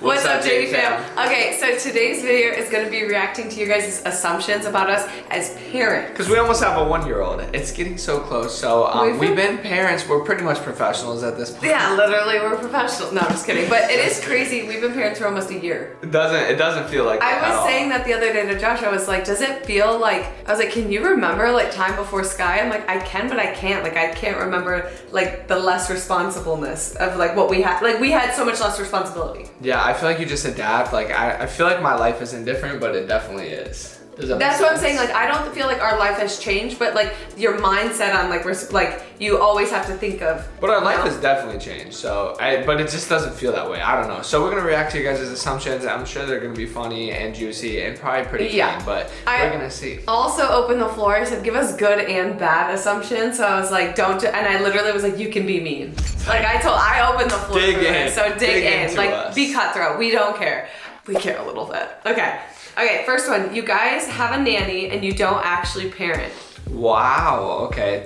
What's up, Jatie fam? Okay, so today's video is going to be reacting to you guys' assumptions about us as parents. Because we almost have a 1-year-old. It's getting so close. So we've been parents. We're pretty much professionals at this point. Yeah, literally, we're professionals. No, I'm just kidding. But it is crazy. We've been parents for almost a year. It doesn't feel like that I was saying that the other day to Josh. I was like, does it feel like, I was like, can you remember like time before Sky? I'm like, I can, but I can't. Like, I can't remember like the less responsibleness of like what we had. Like, we had so much less responsibility. Yeah, I feel like you just adapt. Like, I feel like my life isn't different, but it definitely is. That's what I'm saying. Like, I don't feel like our life has changed, but like your mindset on like you always have to think of. But our life has definitely changed. So, but it just doesn't feel that way. I don't know. So we're gonna react to you guys' assumptions. I'm sure they're gonna be funny and juicy and probably pretty clean, but we're gonna see. Also opened the floor. I said, give us good and bad assumptions. So I was like, don't. And I literally was like, you can be mean. Like I opened the floor. Dig in. So dig in. Like us. Be cutthroat. We don't care. We care a little bit. Okay, first one. You guys have a nanny and you don't actually parent. Wow, okay.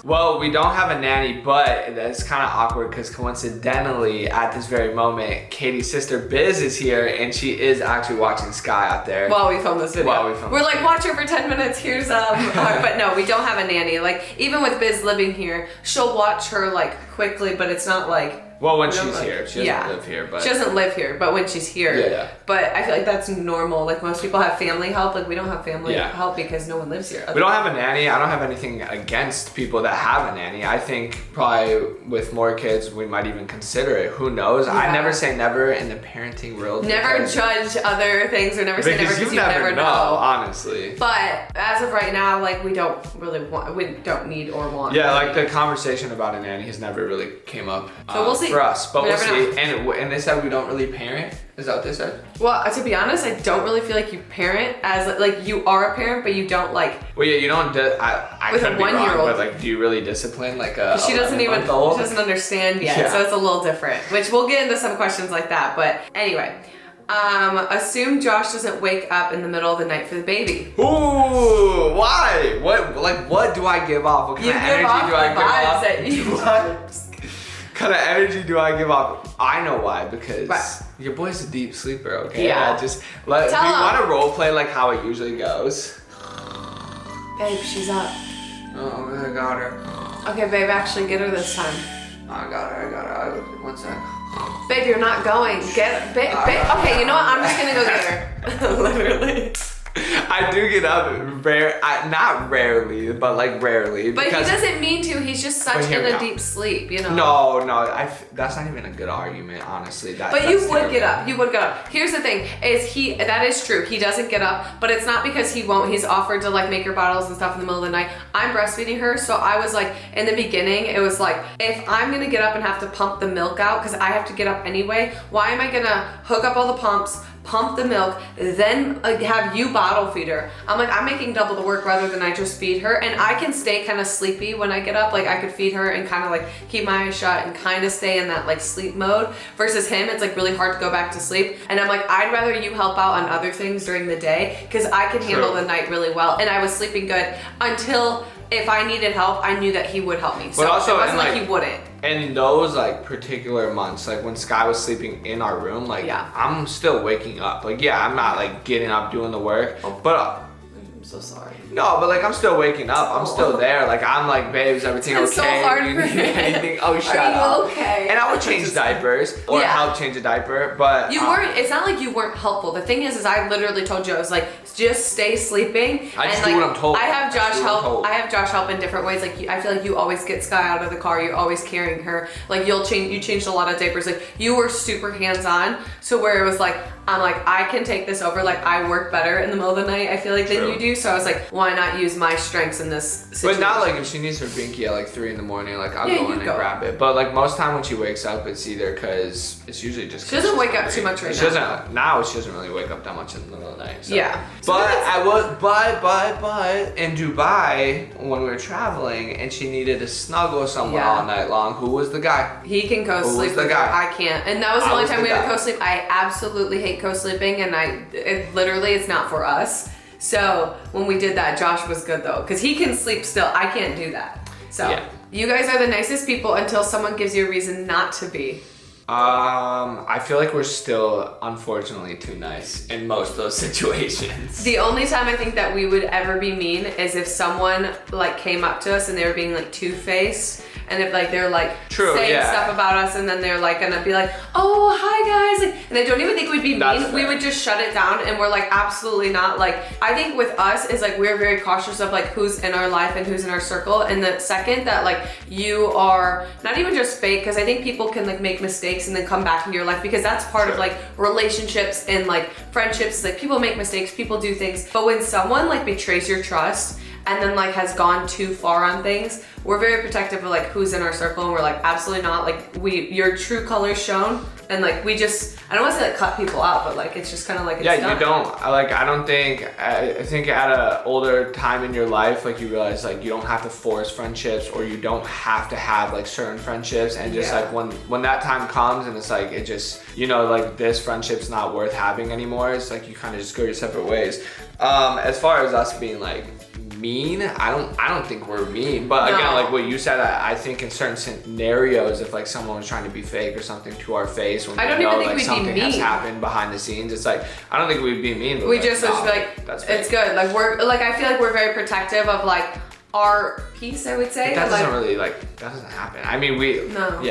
Well, we don't have a nanny, but that's kind of awkward because coincidentally, at this very moment, Katie's sister Biz is here and she is actually watching Sky out there. While we film this video. We're like, watch her for 10 minutes, here's but no, we don't have a nanny. Like, even with Biz living here, she'll watch her like quickly, but it's not like, well, when she's here. She doesn't live here, but... She doesn't live here, but when she's here. Yeah. But I feel like that's normal. Like, most people have family help. Like, we don't have family help because no one lives here. We don't have a nanny. I don't have anything against people that have a nanny. I think probably with more kids, we might even consider it. Who knows? Yeah. I never say never in the parenting world. Never judge other things or never say never because you never know. Honestly. But as of right now, like, we don't need or want. Yeah, like the conversation about a nanny has never really came up. So we'll see. For us, but we'll see. And they said we don't really parent. Is that what they said? Well, to be honest, I don't really feel like you parent as like you are a parent, but you don't like. Well, yeah, you don't. I with a 1-year-old, but like, do you really discipline like a? She doesn't even. She doesn't understand yet, so it's a little different. Which we'll get into some questions like that. But anyway. Assume Josh doesn't wake up in the middle of the night for the baby. Ooh, why? What do I give off? What kind of energy do I give off? Kind of energy do I give off? I know why, because your boy's a deep sleeper, okay? Yeah. Do you want to role play like how it usually goes? Babe, she's up. Oh, I got her. Okay, babe, actually get her this time. I got her. One sec. Babe, you're not going. Babe. Okay, you know what? I'm just gonna go get her. Literally. I do get up not rarely, but like rarely. But he doesn't mean to. He's just such in a deep sleep, you know. No, that's not even a good argument, honestly. But you would get up. You would get up. Here's the thing: that is true. He doesn't get up, but it's not because he won't. He's offered to like make her bottles and stuff in the middle of the night. I'm breastfeeding her, so I was like, in the beginning, it was like, if I'm gonna get up and have to pump the milk out because I have to get up anyway, why am I gonna hook up all the pumps? Pump the milk, then have you bottle feed her? I'm like, I'm making double the work rather than I just feed her. And I can stay kind of sleepy when I get up. Like, I could feed her and kind of like keep my eyes shut and kind of stay in that like sleep mode. Versus him, it's like really hard to go back to sleep. And I'm like, I'd rather you help out on other things during the day because I can handle the night really well. And I was sleeping good until if I needed help, I knew that he would help me. So it wasn't like he wouldn't. In those like particular months, like when Sky was sleeping in our room, like I'm still waking up. Like, yeah, I'm not like getting up doing the work, but I'm so sorry. No, but like I'm still waking up. I'm still there. Like, I'm like, babes, everything okay? It's so hard for me. Anything? Oh, shut up. Are you okay? And I would change diapers or help change a diaper, but you weren't. It's not like you weren't helpful. The thing is I literally told you, I was like, just stay sleeping. I just do what I'm told. I have Josh help. I have Josh help in different ways. Like, I feel like you always get Sky out of the car. You're always carrying her. Like, you changed a lot of diapers. Like, you were super hands-on. So where it was like, I'm like, I can take this over. Like, I work better in the middle of the night, I feel like, than you do. So I was like, why not use my strengths in this situation? But not like if she needs her binky at like 3 in the morning, like I'll go in and grab it. But like most time when she wakes up, it's either because it's usually just. She doesn't wake up too much right now. She doesn't really wake up that much in the middle of the night. So. Yeah. But in Dubai when we were traveling and she needed to snuggle somewhere all night long, who was the guy? He can co-sleep. Who was the guy? I can't. And that was the only time we had to co-sleep. I absolutely hate co-sleeping, and literally it's not for us. So when we did that, Josh was good though, because he can sleep still. I can't do that. So you guys are the nicest people until someone gives you a reason not to be. I feel like we're still, unfortunately, too nice in most of those situations. The only time I think that we would ever be mean is if someone like came up to us and they were being like two-faced, and if like they're like saying stuff about us, and then they're like gonna be like, oh hi guys, and I don't even think we'd be mean. We would just shut it down, and we're like, absolutely not. Like I think with us is like we're very cautious of like who's in our life and who's in our circle, and the second that like you are not even just fake, because I think people can like make mistakes and then come back into your life, because that's part of like relationships and like friendships. Like people make mistakes, people do things, but when someone like betrays your trust and then like has gone too far on things, we're very protective of like who's in our circle, and we're like, absolutely not. Like your true colors shown, and like we just, I don't want to say like cut people out, but like it's just kind of like, it's done. You don't. Like I think at a older time in your life, like you realize like you don't have to force friendships, or you don't have to have like certain friendships, and just like when that time comes and it's like it just, you know, like this friendship's not worth having anymore, it's like you kind of just go your separate ways. As far as us being like mean, I don't think we're mean, but again, like what you said, I think in certain scenarios, if like someone was trying to be fake or something to our face, when I don't even think like we'd something be mean. has happened behind the scenes, it's like I don't think we'd be mean, but we just would be like, that's fake. It's good. Like we're like, I feel like we're very protective of like our peace, I would say. But that doesn't really like, that doesn't happen. I mean, we don't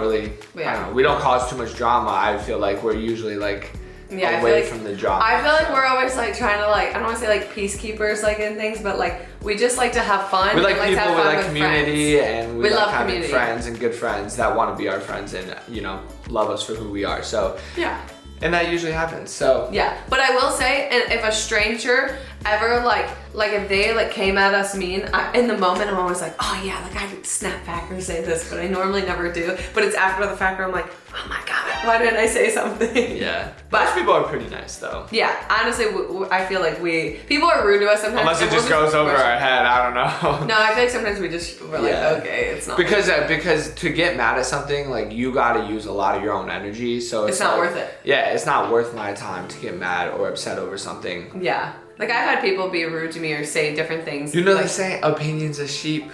really, I don't know, we don't cause too much drama. I feel like we're usually like away from the drama. I feel like we're always like trying to like, I don't want to say like peacekeepers like in things, but like we just like to have fun. We like people, to have fun we like with community, friends. and we love having community. friends and good friends that want to be our friends and, you know, love us for who we are. So yeah. And that usually happens, so. Yeah, but I will say, and if a stranger ever like if they like came at us mean, in the moment I'm always like, oh yeah, like I would snap back or say this, but I normally never do. But it's after the fact where I'm like, oh my God, why didn't I say something? Yeah, but most people are pretty nice though. Yeah, honestly, I feel like people are rude to us sometimes. Unless it just goes over our head, I don't know. No, I feel like sometimes we're like, okay, it's not. Because to get mad at something, like you gotta use a lot of your own energy, so it's not worth it. Yeah, it's not worth my time to get mad or upset over something. Yeah. Like I've had people be rude to me or say different things. You know, like, they say opinions of sheep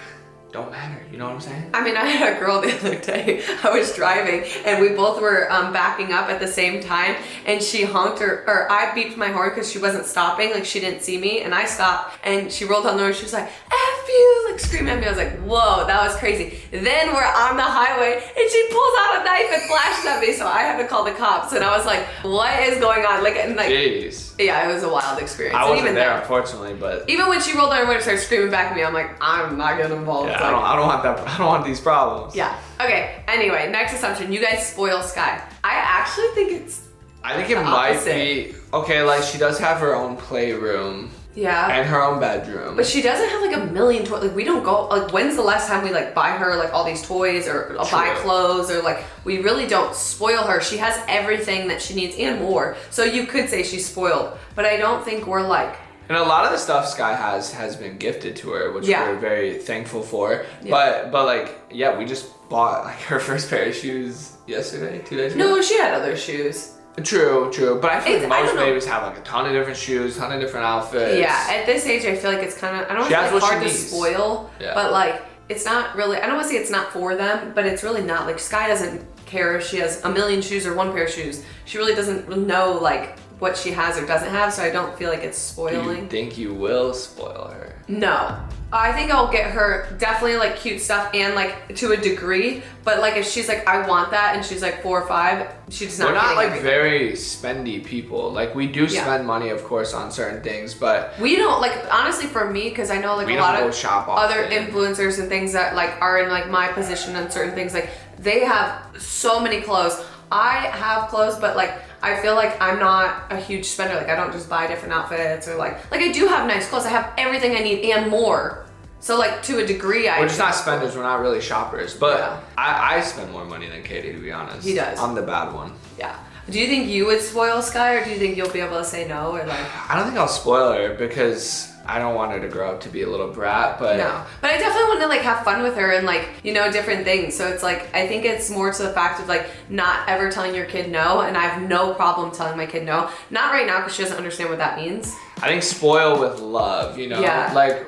don't matter. You know what I'm saying? I mean, I had a girl the other day. I was driving and we both were backing up at the same time, and she honked or I beeped my horn because she wasn't stopping. Like she didn't see me, and I stopped, and she rolled down the road. She was like, "F you!" Like screaming at me. I was like, "Whoa, that was crazy." Then we're on the highway, and she pulls out a knife and flashes at me. So I had to call the cops, and I was like, "What is going on?" Like, and like, jeez. Yeah, it was a wild experience. I wasn't even there, unfortunately, but even when she rolled down her window and started screaming back at me, I'm like, I'm not getting involved. Yeah, like, I don't want that. I don't want these problems. Yeah. Okay. Anyway, next assumption. You guys spoil Sky. I actually think it's. I think it might be okay. Like she does have her own playroom. Yeah. And her own bedroom. But she doesn't have like a million toys. Like we don't go. Like when's the last time we like buy her like all these toys or buy clothes or like we really don't spoil her. She has everything that she needs and more. So you could say she's spoiled, but I don't think we're like. And a lot of the stuff Sky has been gifted to her, which we're very thankful for. Yeah. But like, yeah, we just bought like her first pair of shoes yesterday, 2 days ago. No, she had other shoes. True. But I feel like most babies have like a ton of different shoes, ton of different outfits. Yeah, at this age, I feel like it's kind of, I don't want to say like hard to spoil, but like, it's not really, I don't want to say it's not for them, but it's really not. Like Sky doesn't care if she has a million shoes or one pair of shoes. She really doesn't know like what she has or doesn't have, so I don't feel like it's spoiling. Do you think you will spoil her? No. I think I'll get her definitely like cute stuff and like to a degree, but like if she's like, I want that, and she's like 4 or 5, she's not. We're not like everything. Very spendy people. Like we do spend money, of course, on certain things, but we don't like, honestly for me, because I know like a lot of other influencers and things that like are in like my position on certain things, like they have so many clothes. I have clothes, but like I feel like I'm not a huge spender. Like I don't just buy different outfits or like I do have nice clothes. I have everything I need and more. So like to a degree, we're just not spenders. We're not really shoppers. But I spend more money than Katie, to be honest. He does. I'm the bad one. Yeah. Do you think you would spoil Sky, or do you think you'll be able to say no, or like? I don't think I'll spoil her because I don't want her to grow up to be a little brat, but no. But I definitely want to like have fun with her and like, you know, different things. So it's like, I think it's more to the fact of like not ever telling your kid no, and I have no problem telling my kid no. Not right now because she doesn't understand what that means. I think spoil with love, you know? Yeah. Like,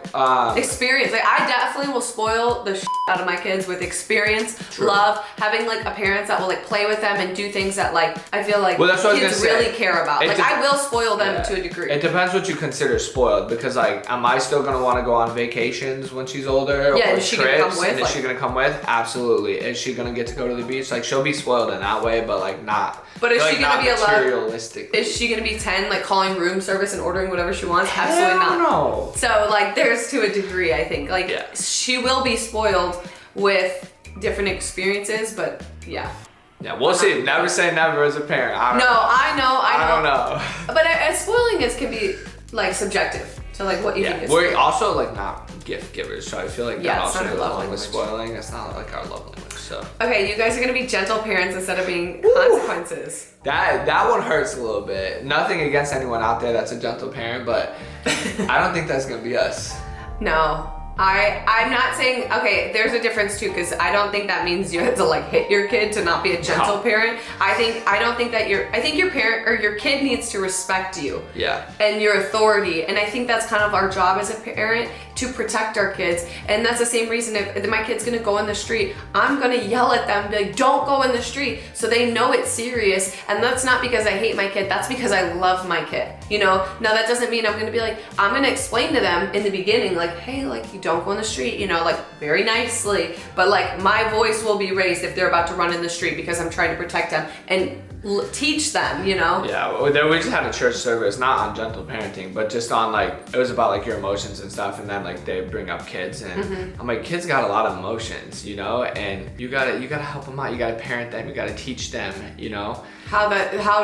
experience. Like, I definitely will spoil the shit out of my kids with experience, True. love, having like a parents that will like play with them and do things that like I feel like that's what kids really care about. Like, I will spoil them to a degree. It depends what you consider spoiled, because like, am I still gonna want to go on vacations when she's older? Yeah, or is she trips? gonna come with? And is she gonna come with? Absolutely. Is she gonna get to go to the beach? Like, she'll be spoiled in that way, but like not. But is she gonna be allowed? Materialistically. Is she gonna be 10, like calling room service and ordering whatever she wants? Absolutely not. No. So like, there's to a degree, I think. Like, she will be spoiled with different experiences, but yeah. Yeah, we'll see. Never say never as a parent. I don't know. But spoiling can be like subjective to like what you think is. We're also like not gift givers, so I feel like that also goes along with language. spoiling. It's not like our love language. So okay, you guys are gonna be gentle parents instead of being consequences. That one hurts a little bit. Nothing against anyone out there that's a gentle parent, but I don't think that's gonna be us. No. I'm not saying, okay, there's a difference too, because I don't think that means you have to like hit your kid to not be a gentle parent. I think your parent or your kid needs to respect you. Yeah. And your authority. And I think that's kind of our job as a parent, to protect our kids. And that's the same reason if my kid's gonna go in the street, I'm gonna yell at them, be like, don't go in the street, so they know it's serious. And that's not because I hate my kid, that's because I love my kid. You know, now that doesn't mean I'm gonna be like, I'm gonna explain to them in the beginning, like, hey, like, you don't go in the street, you know, like very nicely, but like my voice will be raised if they're about to run in the street because I'm trying to protect them and teach them, you know? Yeah, we just had a church service, not on gentle parenting, but just on like, it was about like your emotions and stuff, and then like they bring up kids, and I'm like, kids got a lot of emotions, you know, and you gotta help them out, you gotta parent them, you gotta teach them, you know? How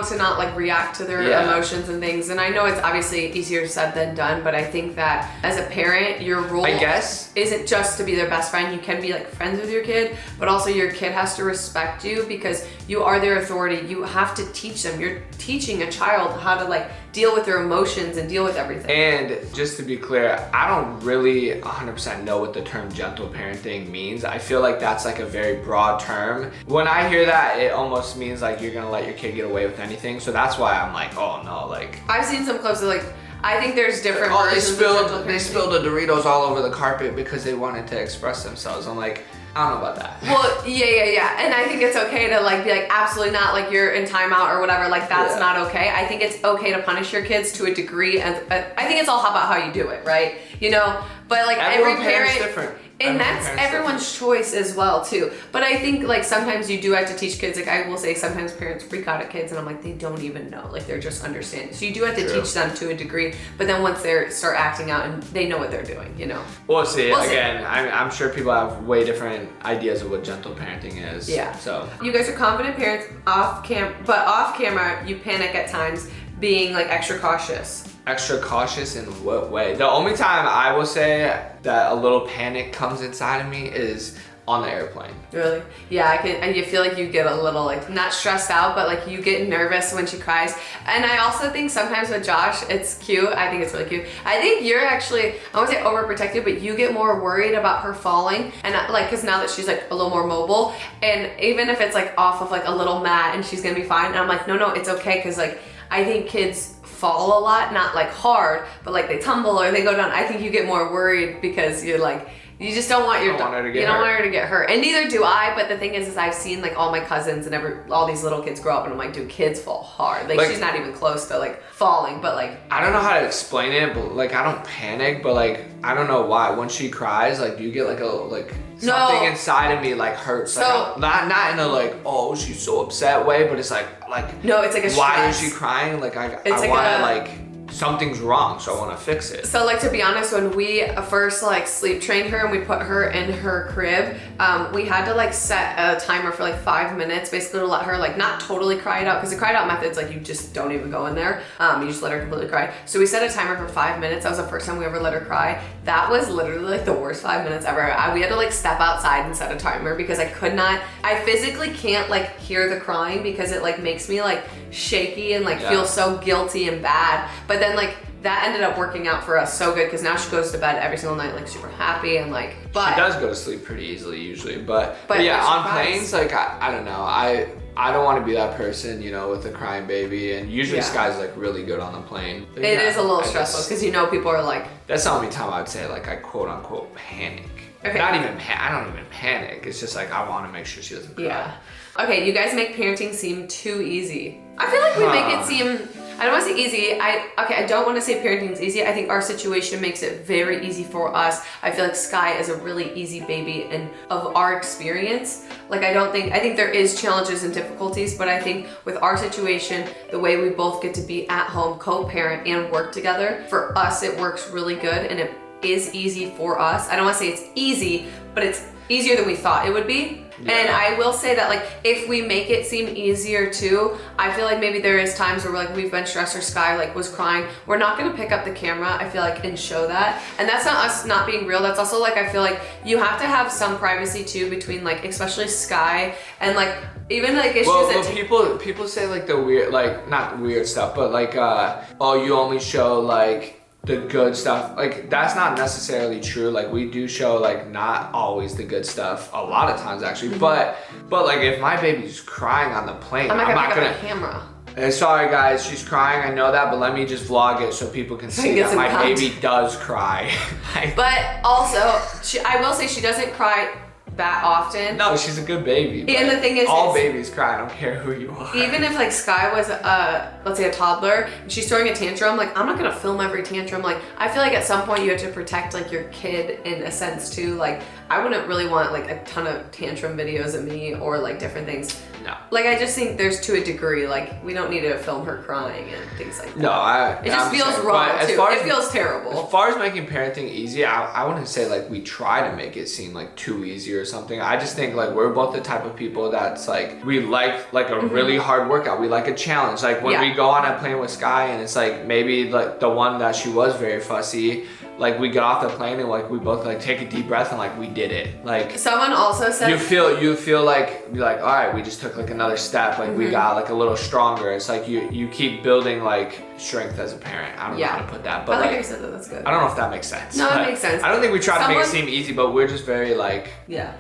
to not like react to their emotions and things. And I know it's obviously easier said than done, but I think that as a parent, your role, I guess, isn't just to be their best friend. You can be like friends with your kid, but also your kid has to respect you because you are their authority. You have to teach them. You're teaching a child how to like deal with their emotions and deal with everything. And just to be clear, I don't really 100% know what the term gentle parenting means. I feel like that's like a very broad term. When I hear that, it almost means like you're gonna let your kid get away with anything. So that's why I'm like, oh no, like. I've seen some clips of like, I think there's different versions they spilled the Doritos all over the carpet because they wanted to express themselves. I'm like, I don't know about that. Well, yeah. And I think it's okay to like be like, absolutely not, like you're in timeout or whatever, like that's not okay. I think it's okay to punish your kids to a degree, and I think it's all about how you do it, right? You know, but like every parent, different. And that's everyone's choice as well too. But I think like sometimes you do have to teach kids. Like I will say sometimes parents freak out at kids and I'm like, they don't even know. Like they're just understanding. So you do have to teach them to a degree. But then once they start acting out and they know what they're doing, you know. We'll see. I'm sure people have way different ideas of what gentle parenting is. Yeah. So you guys are confident parents off camera you panic at times, being like extra cautious. Extra cautious in what way? The only time I will say that a little panic comes inside of me is on the airplane. Really? Yeah, I can. And you feel like you get a little like not stressed out, but like you get nervous when she cries. And I also think sometimes with Josh, it's cute. I think it's really cute. I think you're actually, I won't say overprotective, but you get more worried about her falling, and like because now that she's like a little more mobile, and even if it's like off of like a little mat and she's gonna be fine, and I'm like, no, it's okay, because like I think kids fall a lot, not like hard, but like they tumble or they go down. I think you get more worried because you're like, you just don't want her to get hurt. And neither do I, but the thing is I've seen like all my cousins and all these little kids grow up, and I'm like, dude, kids fall hard. Like she's not even close to like falling, but like. I don't know how to explain it, but like I don't panic, but like, I don't know why. When she cries, like you get like something inside of me like hurts. So, like not in a like, oh, she's so upset way, but it's like no, it's like a stress. Why is she crying? Like I want to something's wrong, so I want to fix it. So like, to be honest, when we first like sleep trained her and we put her in her crib, we had to like set a timer for like 5 minutes, basically to let her like not totally cry it out, because the cry it out method's like you just don't even go in there. You just let her completely cry. So we set a timer for 5 minutes. That was the first time we ever let her cry. That was literally like the worst 5 minutes ever. We had to like step outside and set a timer because I physically can't like hear the crying because it like makes me like shaky and like feel so guilty and bad. But then like that ended up working out for us so good, because now she goes to bed every single night like super happy and like. But she does go to sleep pretty easily usually, but yeah, on planes like I don't know, I don't want to be that person, you know, with a crying baby. And usually Sky's like really good on the plane. But it is a little stressful because you know people are like. That's the only time I would say like I quote unquote panic. Okay. I don't even panic. It's just like I want to make sure she doesn't cry. Yeah. Okay, you guys make parenting seem too easy. I feel like we make it seem, I don't want to say easy. I don't want to say parenting's easy. I think our situation makes it very easy for us. I feel like Sky is a really easy baby, and of our experience, like I think there is challenges and difficulties, but I think with our situation, the way we both get to be at home, co-parent and work together, for us it works really good, and it is easy for us. I don't want to say it's easy, but it's easier than we thought it would be. Yeah. And I will say that like if we make it seem easier too, I feel like maybe there is times where we've been stressed or Sky like was crying. We're not gonna pick up the camera, I feel like, and show that. And that's not us not being real. That's also like I feel like you have to have some privacy too between like especially Sky and like even like issues people say like the weird, like not weird stuff, but like oh, you only show like the good stuff. Like that's not necessarily true. Like we do show like not always the good stuff a lot of times actually, but like if my baby's crying on the plane, I'm not gonna pick up the camera. Sorry guys, she's crying, I know that, but let me just vlog it so people can see that my baby does cry. But also, I will say she doesn't cry that often. No, she's a good baby. And the thing is, all babies cry. I don't care who you are. Even if like Sky was let's say a toddler and she's throwing a tantrum, like I'm not gonna film every tantrum. Like I feel like at some point you have to protect like your kid in a sense too. Like I wouldn't really want like a ton of tantrum videos of me or like different things. No. Like I just think there's to a degree, like we don't need to film her crying and things like that. No, it just feels wrong too. It feels terrible. As far as making parenting easy, I wouldn't say like we try to make it seem like too easy or something. I just think like we're both the type of people that's like we like a really hard workout. We like a challenge. Like when we go on a plane with Sky and it's like maybe like the one that she was very fussy, like we get off the plane and like we both like take a deep breath and like we did it. Like someone also said you feel like you're like, all right, we just took like another step. Like we got like a little stronger. It's like you keep building like strength as a parent. I don't know how to put that, but I like I said that's good. I don't know if that makes sense. No, it makes sense. I don't think we try to make it seem easy, but we're just very like yeah.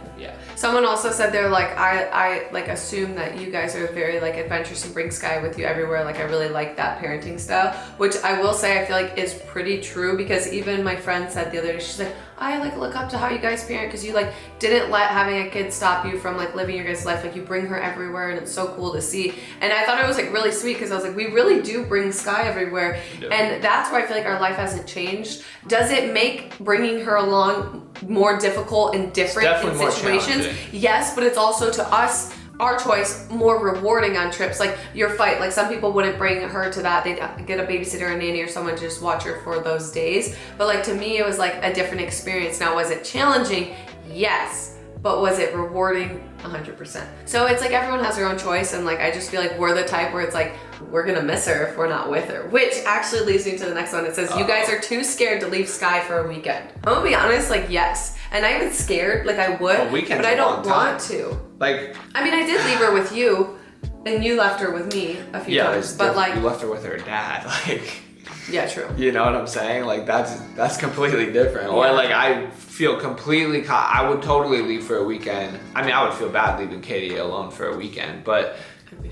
Someone also said they're like I like assume that you guys are very like adventurous and bring Sky with you everywhere. Like I really like that parenting style, which I will say I feel like is pretty true because even my friend said the other day, she's like, I like look up to how you guys parent because you like didn't let having a kid stop you from like living your guys' life. Like you bring her everywhere and it's so cool to see. And I thought it was like really sweet because I was like, we really do bring Sky everywhere. Yeah. And that's where I feel like our life hasn't changed. Does it make bringing her along more difficult and different in situations? Yes, but it's also to us, our choice, more rewarding on trips. Like your fight, like some people wouldn't bring her to that. They'd get a babysitter, a nanny, or someone to just watch her for those days. But like to me, it was like a different experience. Now, was it challenging? Yes. But was it rewarding? 100%. So it's like everyone has their own choice, and like I just feel like we're the type where it's like we're gonna miss her if we're not with her. Which actually leads me to the next one. It says you guys are too scared to leave Sky for a weekend. I'm gonna be honest, like yes. And I'm even scared, like I would, but I don't want to. Like I mean I did leave her with you, and you left her with me a few times. But like you left her with her dad, like yeah, true. You know what I'm saying? Like that's completely different. Yeah. Or like I feel completely I would totally leave for a weekend. I mean I would feel bad leaving Katie alone for a weekend, but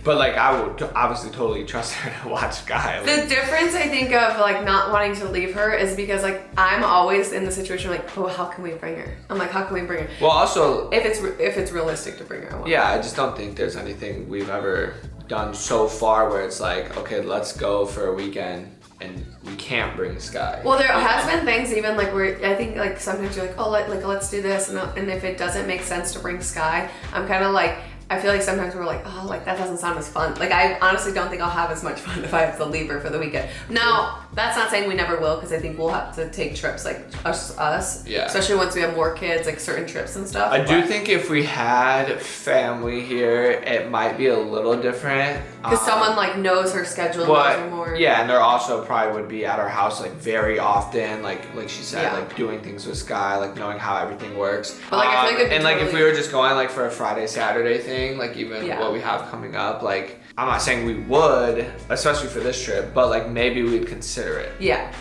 like I would obviously totally trust her to watch Sky. Like, the difference I think of like not wanting to leave her is because like I'm always in the situation like, oh, how can we bring her? I'm like, how can we bring her? Well, also if it's realistic to bring her, I just don't think there's anything we've ever done so far where it's like, okay, let's go for a weekend and we can't bring Sky. Well, there has been things even like where I think like sometimes you're like, oh, let's do this, and if it doesn't make sense to bring Sky, I'm kind of like. I feel like sometimes we're like, oh, like that doesn't sound as fun. Like I honestly don't think I'll have as much fun if I have to leave her for the weekend. Now, that's not saying we never will, because I think we'll have to take trips like us. Yeah. Especially once we have more kids, like certain trips and stuff. I do think if we had family here, it might be a little different. Because someone like knows her schedule and knows her more. Yeah, and there also probably would be at our house like very often, like she said, like doing things with Sky, like knowing how everything works. But like I feel like like if we were just going like for a Friday, Saturday thing, like even what we have coming up, like I'm not saying we would, especially for this trip, but like maybe we'd consider it. Yeah.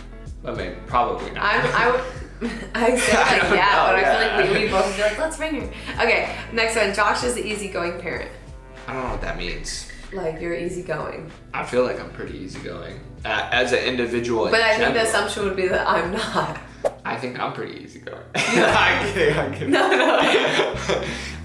I mean, probably not. I would. I say like but I feel like we both would be like, let's bring her. Okay, next one. Josh is the easygoing parent. I don't know what that means. Like you're easyggoing. I feel like I'm pretty easygoing as an individual. But I think the assumption would be that I'm not. I think I'm pretty easygoing. I'm kidding. No.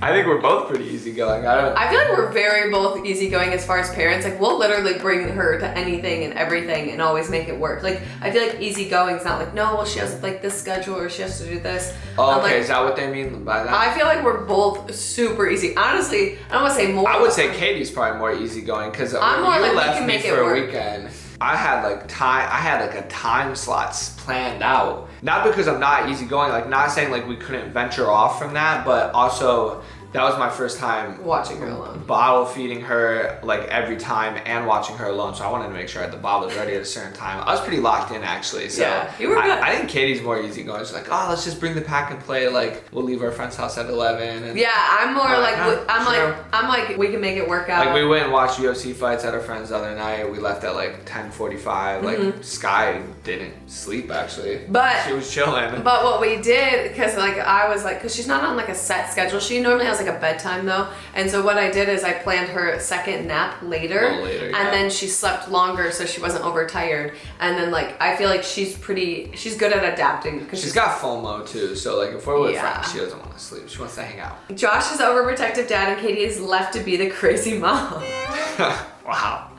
I think we're both pretty easygoing. I feel like we're very both easygoing as far as parents. Like we'll literally bring her to anything and everything and always make it work. Like I feel like easygoing is not like, no, well she has like this schedule or she has to do this. Oh, okay, like, is that what they mean by that? I feel like we're both super easy. Honestly, I don't want to say more. I would say Katie's probably more easygoing because when I'm more you like left we can me make for it a work. weekend, I had like a time slots planned out. Not because I'm not easygoing, like not saying like we couldn't venture off from that, but also that was my first time watching her alone. Bottle feeding her like every time and watching her alone. So I wanted to make sure I had the bottles ready at a certain time. I was pretty locked in actually. So yeah, you were good. I think Katie's more easygoing. She's like, oh, let's just bring the pack and play. Like we'll leave our friend's house at 11. And yeah, I'm more like, sure. I'm like, we can make it work out. Like we went and watched UFC fights at our friend's the other night. We left at like 10:45. Like Sky didn't sleep actually. But she was chilling. But what we did, because like I was like, because she's not on like a set schedule. She normally has like a bedtime though. And so what I did is I planned her second nap later. And then she slept longer so she wasn't overtired. And then like, I feel like she's good at adapting. She's got FOMO too. So like if we're with friends, she doesn't want to sleep. She wants to hang out. Josh is overprotective dad and Katie is left to be the crazy mom. Wow.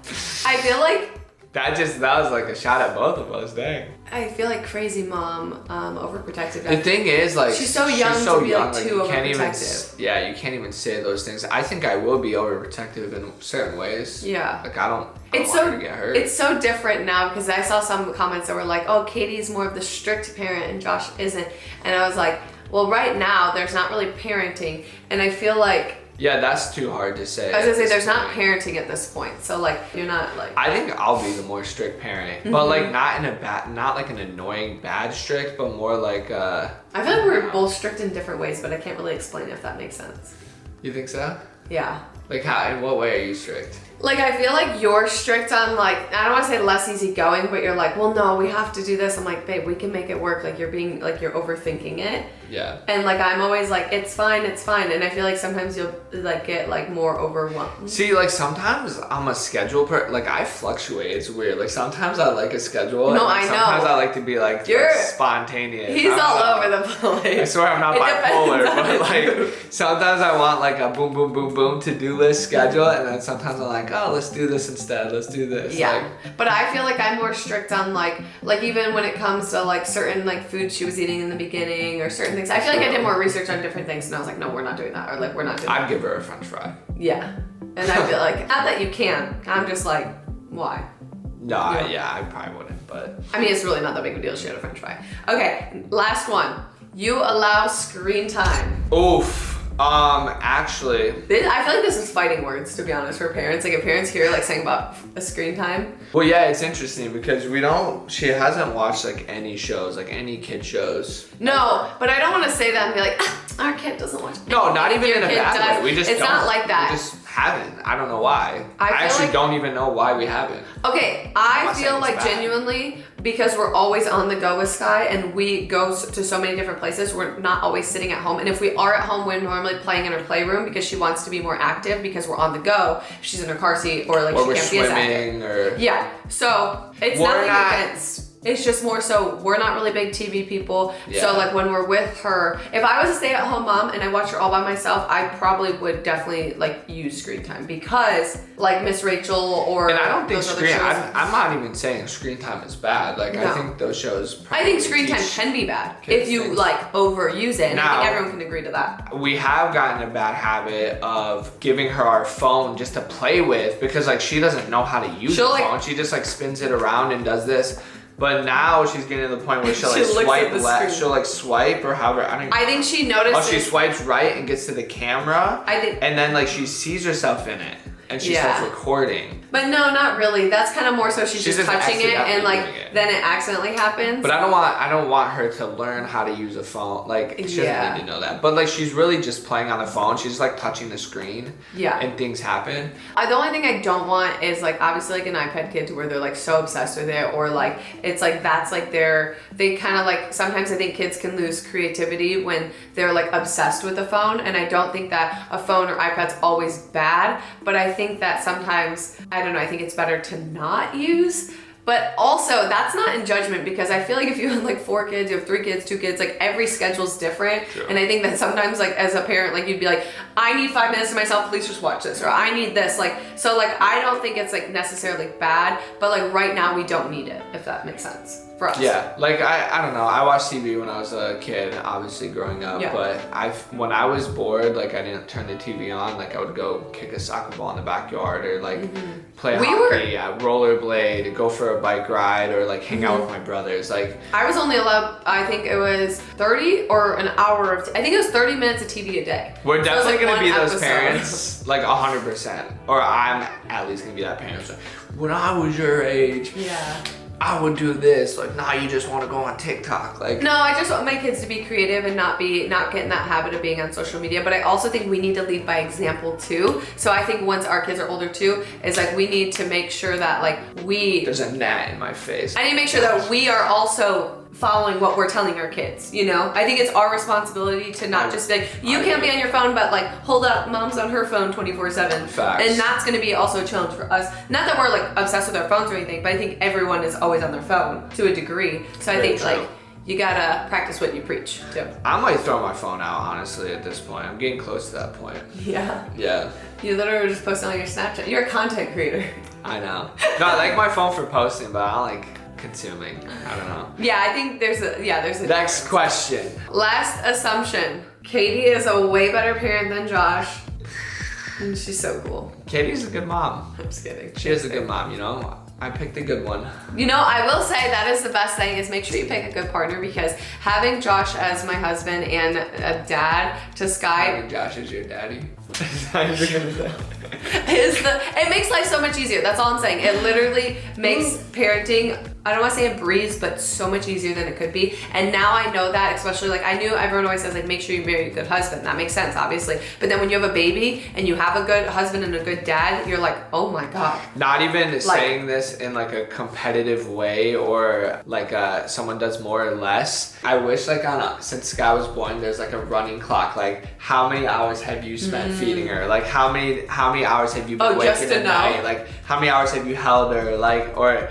I feel like that was like a shot at both of us, dang. I feel like crazy mom, overprotective. The thing is, like, she's so young to be like too overprotective. You can't even say those things. I think I will be overprotective in certain ways. Yeah. Like I don't want her to get hurt. It's so different now because I saw some comments that were like, oh, Katie's more of the strict parent and Josh isn't. And I was like, well, right now there's not really parenting, and I feel like. Yeah, that's too hard to say. I was gonna say there's not parenting at this point, so like you're not like. I think I'll be the more strict parent, but like not like an annoying bad strict, but more like. I feel like we're both strict in different ways, but I can't really explain if that makes sense. You think so? Yeah. Like how? In what way are you strict? Like I feel like you're strict on like, I don't want to say less easygoing, but you're like, well, no, we have to do this. I'm like, babe, we can make it work. Like you're being like, you're overthinking it. Yeah. And like I'm always like, it's fine. And I feel like sometimes you'll like get like more overwhelmed. See, like sometimes I'm a schedule like I fluctuate. It's weird. Like sometimes I like a schedule. No, I know. Sometimes I like to be like spontaneous. He's all over the place. I swear I'm not bipolar, but like sometimes I want like a boom, boom, boom, boom to-do list schedule, and then sometimes I'm like, oh, let's do this instead. Let's do this. Yeah. But I feel like I'm more strict on like even when it comes to like certain like food she was eating in the beginning or certain things. I feel like I did more research on different things, and I was like, no, we're not doing that, or like we're not doing that. I'd give her a French fry. Yeah. And I feel like, not that you can. I'm just like, why? No, I probably wouldn't, but. I mean, it's really not that big of a deal. She had a French fry. Okay, last one. You allow screen time. Oof. Actually. I feel like this is fighting words, to be honest, for parents. Like if parents hear like saying about a screen time. Well, yeah, it's interesting because she hasn't watched like any shows, like any kid shows. No, but I don't want to say that and be like, our kid doesn't watch anything. No, not even in a bad way. We just It's not like that. We just haven't. I don't know why. I actually like, don't even know why we haven't. Okay, I feel like genuinely, because we're always on the go with Sky and we go to so many different places, we're not always sitting at home. And if we are at home, we're normally playing in her playroom because she wants to be more active because we're on the go. She's in her car seat or like she can't be as active. Or yeah, so it's nothing against. It's just more so we're not really big TV people. Yeah. So like when we're with her, if I was a stay-at-home mom and I watch her all by myself, I probably would definitely like use screen time because like Miss Rachel or and I don't think I'm not even saying screen time is bad. Like no. I think those shows. I think screen time can be bad if you like overuse it. And now, I think everyone can agree to that. We have gotten a bad habit of giving her our phone just to play with because like she doesn't know how to use the phone. She just like spins it around and does this. But now she's getting to the point where she'll like swipe left. She'll like swipe or however. I think she noticed. Oh, she swipes right and gets to the camera. And then like she sees herself in it. and she starts recording. But no, not really. That's kind of more so she's just touching it and like then it accidentally happens. But I don't want her to learn how to use a phone. Like she doesn't need to know that. But like she's really just playing on the phone. She's like touching the screen. Yeah. And things happen. The only thing I don't want is like obviously like an iPad kid to where they're like so obsessed with it, or like it's like that's like they kind of like sometimes I think kids can lose creativity when they're like obsessed with the phone, and I don't think that a phone or iPad's always bad, but I think that sometimes I don't know, I think it's better to not use. But also, that's not in judgment, because I feel like if you have like 4 kids, you have 3 kids, 2 kids, like every schedule's different. True. And I think that sometimes like as a parent, like you'd be like, I need 5 minutes to myself, please just watch this. Or I need this. Like, so like, I don't think it's like necessarily bad, but like right now we don't need it, if that makes sense. For us. Yeah, like I don't know. I watched TV when I was a kid, obviously growing up. Yeah. But when I was bored, like I didn't turn the TV on. Like I would go kick a soccer ball in the backyard, or like play hockey, rollerblade, go for a bike ride, or like hang out with my brothers. Like I was only allowed, I think it was 30 or an hour of. I think it was 30 minutes of TV a day. We're definitely gonna be those parents, like 100%. Or I'm at least gonna be that parent. So, when I was your age. Yeah. I would do this. Like, nah, you just want to go on TikTok. Like, no, I just want my kids to be creative and not get in that habit of being on social media. But I also think we need to lead by example too. So I think once our kids are older too, is like we need to make sure that like there's a gnat in my face. I need to make sure that we are also following what we're telling our kids, you know? I think it's our responsibility to not just say, you can't be on your phone, but like, hold up, mom's on her phone 24/7. Facts. And that's gonna be also a challenge for us. Not that we're like obsessed with our phones or anything, but I think everyone is always on their phone to a degree. So I think like, you gotta practice what you preach too. I might throw my phone out, honestly, at this point. I'm getting close to that point. Yeah. Yeah. You literally just posting on your Snapchat. You're a content creator. I know. No, I like my phone for posting, but I don't like consuming. I don't know. Yeah, I think there's a next question. Last assumption. Katie is a way better parent than Josh. And she's so cool. Katie's a good mom. I'm just kidding. She is a good mom, you know? I picked a good one. You know, I will say that is the best thing, is make sure you pick a good partner, because having Josh as my husband and a dad to Skype. Having Josh as your daddy. It makes life so much easier. That's all I'm saying. It literally makes parenting, I don't want to say a breeze, but so much easier than it could be. And now I know that, especially like I knew everyone always says like, make sure you marry a good husband. That makes sense, obviously. But then when you have a baby and you have a good husband and a good dad, you're like, oh my God. Not even saying this in like a competitive way, or like someone does more or less. I wish like since Sky was born, there's like a running clock. Like how many hours have you spent feeding her? Like how many hours have you been waking at night? Like how many hours have you held her? Like or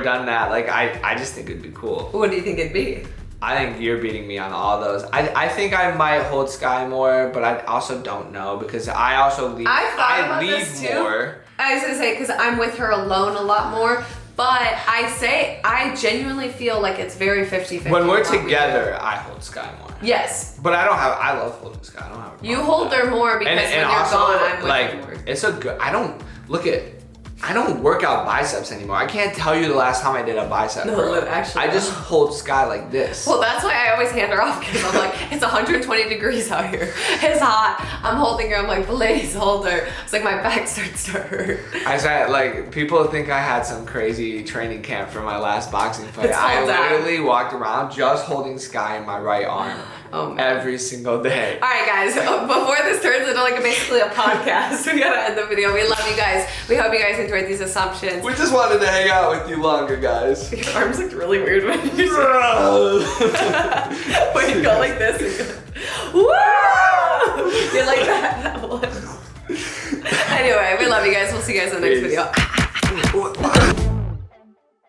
done that. Like I just think it'd be cool. What do you think it'd be? I think you're beating me on all those. I think I might hold Sky more, but I also don't know, because I also leave. I leave more. I was gonna say, because I'm with her alone a lot more. But I genuinely feel like it's very 50-50. When we're together, I hold Sky more. Yes. But I love holding Sky. I don't have a problem. You hold her more because when you're also, gone, I'm with like, her more. It's a good, I don't work out biceps anymore. I can't tell you the last time I did a bicep. No, actually. I just hold Sky like this. Well, that's why I always hand her off, because I'm like, it's 120 degrees out here. It's hot. I'm holding her. I'm like, please hold her. It's like my back starts to hurt. I said, like, people think I had some crazy training camp for my last boxing fight. I literally walked around just holding Sky in my right arm. Oh, man. Every single day. All right, guys. Before this turns into like basically a podcast, we gotta end the video. We love you guys. We hope you guys enjoyed these assumptions. We just wanted to hang out with you longer, guys. Your arms looked really weird when you said when you go like this. Woo! You're like that one. Anyway, we love you guys. We'll see you guys in the next video.